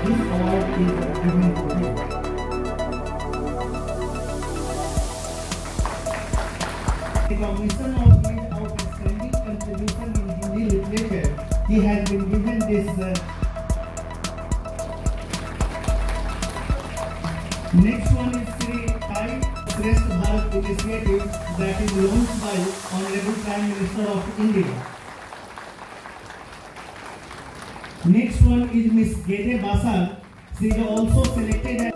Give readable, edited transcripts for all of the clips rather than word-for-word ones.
this award is given to him. Recognition of his outstanding contribution in Hindi literature, he has been given this. Next one is Sri Thai Shrestha Bharat initiative that is launched by Honorable Prime Minister of India. Next one is Miss Gede Basal. She is also selected as.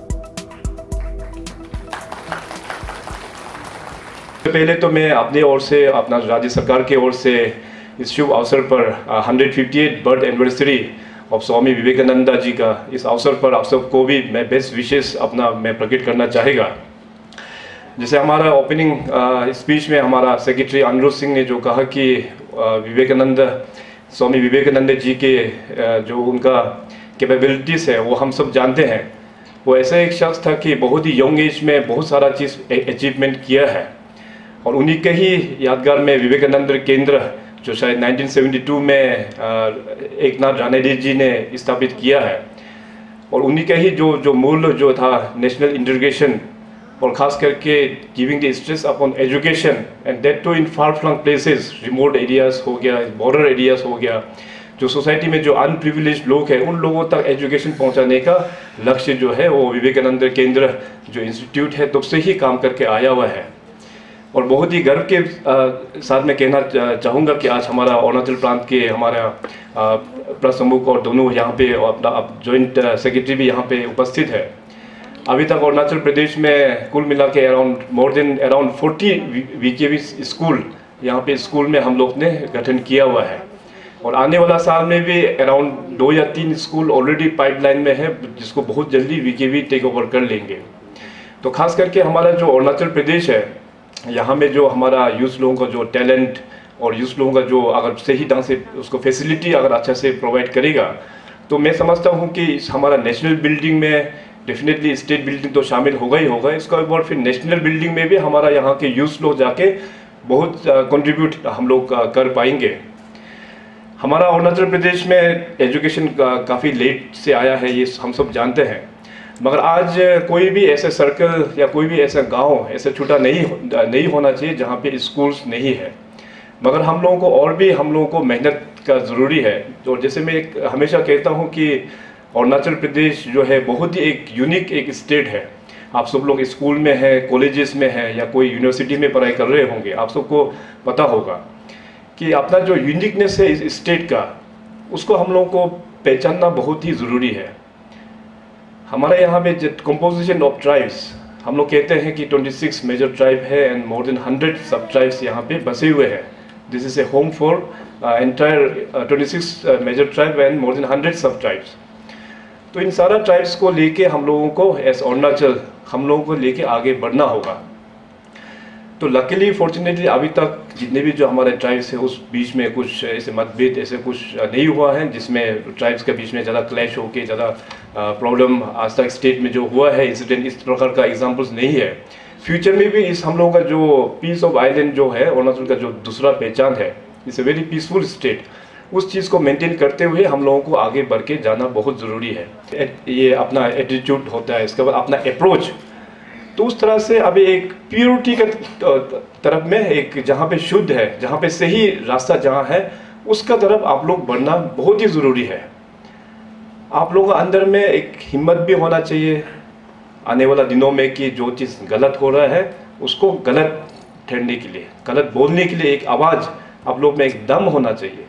पहले तो मैं अपनी ओर से अपना राज्य सरकार की ओर से इस शुभ अवसर पर 158 birth anniversary of Swami Vivekananda ji का इस अवसर पर आप सबको भी मैं बेस्ट विशेष अपना मैं प्रकट करना चाहेगा। जैसे हमारा ओपनिंग स्पीच में हमारा सेक्रेटरी अनुरोध सिंह ने जो कहा कि स्वामी विवेकानंद जी के जो उनका कैपेबिलिटीज़ है वो हम सब जानते हैं। वो ऐसा एक शख्स था कि बहुत ही यंग एज में बहुत सारा चीज़ अचीवमेंट किया है और उन्हीं के ही यादगार में विवेकानंद केंद्र जो शायद 1972 में एकनाथ राणेडे जी ने स्थापित किया है और उन्हीं का ही जो मूल जो था नेशनल इंटीग्रेशन और ख़ास करके giving the stress upon education and that too in far flung places, remote areas हो गया, बॉर्डर एरियाज़ हो गया, जो सोसाइटी में जो अनप्रिविलेज्ड लोग हैं उन लोगों तक एजुकेशन पहुंचाने का लक्ष्य जो है वो विवेकानंद केंद्र जो इंस्टीट्यूट है तब से ही काम करके आया हुआ है। और बहुत ही गर्व के साथ मैं कहना चाहूँगा कि आज हमारा अरुणाचल प्रांत के हमारा प्रमुख और दोनों यहाँ पे अपना जॉइंट सेक्रेटरी भी यहाँ पे उपस्थित है। अभी तक अरुणाचल प्रदेश में कुल मिला के अराउंड 40 वीकेवी स्कूल यहाँ पे स्कूल में हम लोग ने गठन किया हुआ है और आने वाला साल में भी अराउंड 2 या 3 स्कूल ऑलरेडी पाइपलाइन में है जिसको बहुत जल्दी वीकेवी टेक ओवर कर लेंगे। तो खास करके हमारा जो अरुणाचल प्रदेश है यहाँ में जो हमारा यूथ लोगों का जो टैलेंट और यूथ लोगों का जो अगर सही ढंग से उसको फैसिलिटी अगर अच्छा से प्रोवाइड करेगा तो मैं समझता हूँ कि हमारा नेशनल बिल्डिंग में डेफिनेटली स्टेट बिल्डिंग तो शामिल होगा ही होगा, इसका बाद फिर नेशनल बिल्डिंग में भी हमारा यहाँ के यूथ लोग जाके बहुत कंट्रीब्यूट हम लोग कर पाएंगे। हमारा अरुणाचल प्रदेश में एजुकेशन काफ़ी लेट से आया है, ये हम सब जानते हैं, मगर आज कोई भी ऐसा सर्कल या कोई भी ऐसा गांव ऐसा छोटा नहीं होना चाहिए जहां पे स्कूल्स नहीं है। मगर हम लोगों को और भी हम लोगों को मेहनत का ज़रूरी है। तो जैसे मैं हमेशा कहता हूं कि अरुणाचल प्रदेश जो है बहुत ही एक यूनिक एक स्टेट है। आप सब लोग स्कूल में हैं, कॉलेजेस में हैं या कोई यूनिवर्सिटी में पढ़ाई कर रहे होंगे, आप सबको पता होगा कि अपना जो यूनिकनेस है इस स्टेट का उसको हम लोगों को पहचानना बहुत ही ज़रूरी है। हमारे यहाँ पे कंपोजिशन ऑफ ट्राइब्स हम लोग कहते हैं कि 26 मेजर ट्राइब है and more than 100 sub tribes यहाँ पे बसे हुए हैं। This is a home for entire 26 major tribe and more than 100 sub tribes. तो इन सारा ट्राइब्स को लेके हम लोगों को एज अरुणाचल हम लोगों को लेके आगे बढ़ना होगा। तो लकीली फॉर्चुनेटली अभी तक जितने भी जो हमारे ट्राइब्स है उस बीच में कुछ ऐसे मतभेद ऐसे कुछ नहीं हुआ है जिसमें ट्राइब्स के बीच में ज़्यादा क्लैश हो के ज़्यादा प्रॉब्लम आज तक स्टेट में जो हुआ है इंसिडेंट इस प्रकार का एग्जांपल्स नहीं है। फ्यूचर में भी इस हम लोगों का जो पीस ऑफ आइलैंड जो है अरुणाचल का जो दूसरा पहचान है, it's a very peaceful state, उस चीज़ को मेंटेन करते हुए हम लोगों को आगे बढ़ के जाना बहुत ज़रूरी है। ये अपना एटीट्यूड होता है, इसके बाद अपना अप्रोच, तो उस तरह से अभी एक प्योरिटी के तरफ में एक जहाँ पे शुद्ध है, जहाँ पे सही रास्ता जहाँ है उसका तरफ आप लोग बढ़ना बहुत ही ज़रूरी है। आप लोगों के अंदर में एक हिम्मत भी होना चाहिए आने वाला दिनों में कि जो चीज़ गलत हो रहा है उसको गलत ठहरने के लिए, गलत बोलने के लिए एक आवाज़ आप लोग में एक दम होना चाहिए।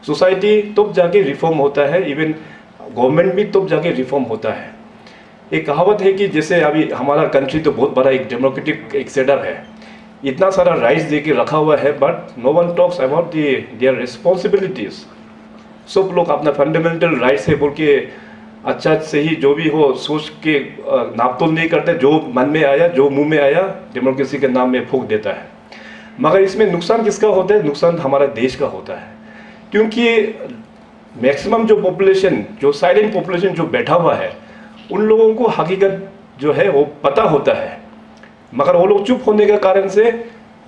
सोसाइटी तब जाके रिफॉर्म होता है, इवन गवर्नमेंट भी तब जाके रिफॉर्म होता है। एक कहावत है कि जैसे अभी हमारा कंट्री तो बहुत बड़ा एक डेमोक्रेटिक एक सेटअप है, इतना सारा राइट्स दे के रखा हुआ है, but no one talks about their responsibilities. सब लोग अपना फंडामेंटल राइट्स है बोल के अच्छा सही जो भी हो सोच के नापतोल नहीं करते, जो मन में आया जो मुंह में आया डेमोक्रेसी के नाम में फूंक देता है। मगर इसमें नुकसान किसका होता है? नुकसान हमारे देश का होता है, क्योंकि मैक्सिमम जो पॉपुलेशन, जो साइलेंट पॉपुलेशन जो बैठा हुआ है, उन लोगों को हकीकत जो है वो पता होता है, मगर वो लोग चुप होने के कारण से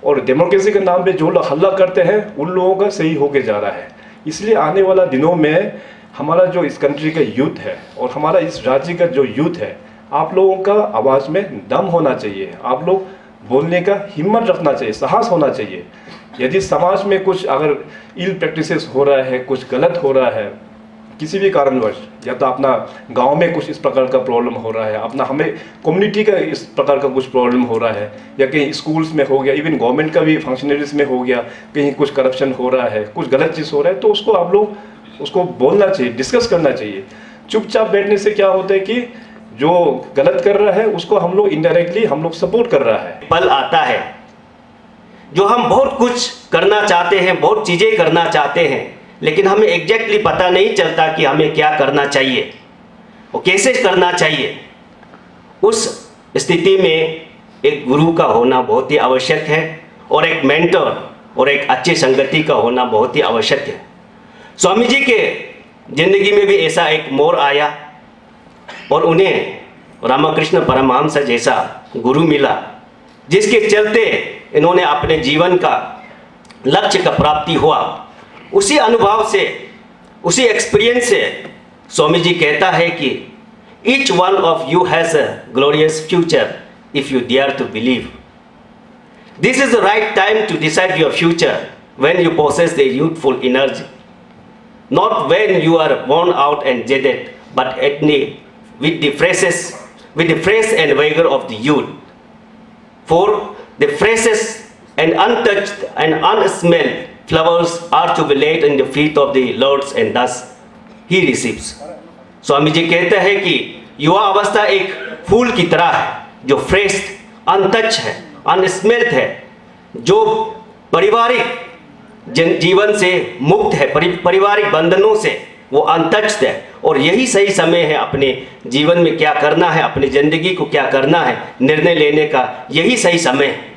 और डेमोक्रेसी के नाम पे जो लोग हल्ला करते हैं उन लोगों का सही होके जा रहा है। इसलिए आने वाला दिनों में हमारा जो इस कंट्री का यूथ है और हमारा इस राज्य का जो यूथ है, आप लोगों का आवाज़ में दम होना चाहिए, आप लोग बोलने का हिम्मत रखना चाहिए, साहस होना चाहिए। यदि समाज में कुछ अगर इल प्रैक्टिसेस हो रहा है, कुछ गलत हो रहा है किसी भी कारणवश, या तो अपना गांव में कुछ इस प्रकार का प्रॉब्लम हो रहा है, अपना हमें कम्युनिटी का इस प्रकार का कुछ प्रॉब्लम हो रहा है, या कहीं स्कूल्स में हो गया, इवन गवर्नमेंट का भी फंक्शनरीज में हो गया, कहीं कुछ करप्शन हो रहा है, कुछ गलत चीज़ हो रहा है, तो उसको आप लोग उसको बोलना चाहिए, डिस्कस करना चाहिए। चुपचाप बैठने से क्या होता है कि जो गलत कर रहा है उसको हम लोग इनडायरेक्टली हम लोग सपोर्ट कर रहा है। पल आता है जो हम बहुत कुछ करना चाहते हैं, बहुत चीज़ें करना चाहते हैं, लेकिन हमें एग्जैक्टली पता नहीं चलता कि हमें क्या करना चाहिए और कैसे करना चाहिए। उस स्थिति में एक गुरु का होना बहुत ही आवश्यक है और एक मेंटर और एक अच्छी संगति का होना बहुत ही आवश्यक है। स्वामी जी के जिंदगी में भी ऐसा एक मोड़ आया और उन्हें रामकृष्ण परमहंस जैसा गुरु मिला, जिसके चलते इन्होंने अपने जीवन का लक्ष्य का प्राप्ति हुआ। उसी अनुभव से, उसी एक्सपीरियंस से स्वामी जी कहता है कि each one of you has a glorious future if you dare to believe. This is the right time to decide your future when you possess the youthful energy, not when you are worn out and jaded, but with the fresh and vigor of the youth. For the freshest and untouched and unsmelled flowers are to be laid in the feet of the Lord, and thus he receives. Swami ji कहते हैं कि युवा अवस्था एक फूल की तरह है जो फ्रेश, अनटच है, अनस्मेल्ड है, जो पारिवारिक जीवन से मुक्त है, पारिवारिक बंधनों से वो अनटच्ड है। और यही सही समय है अपने जीवन में क्या करना है, अपनी ज़िंदगी को क्या करना है, निर्णय लेने का यही सही समय है।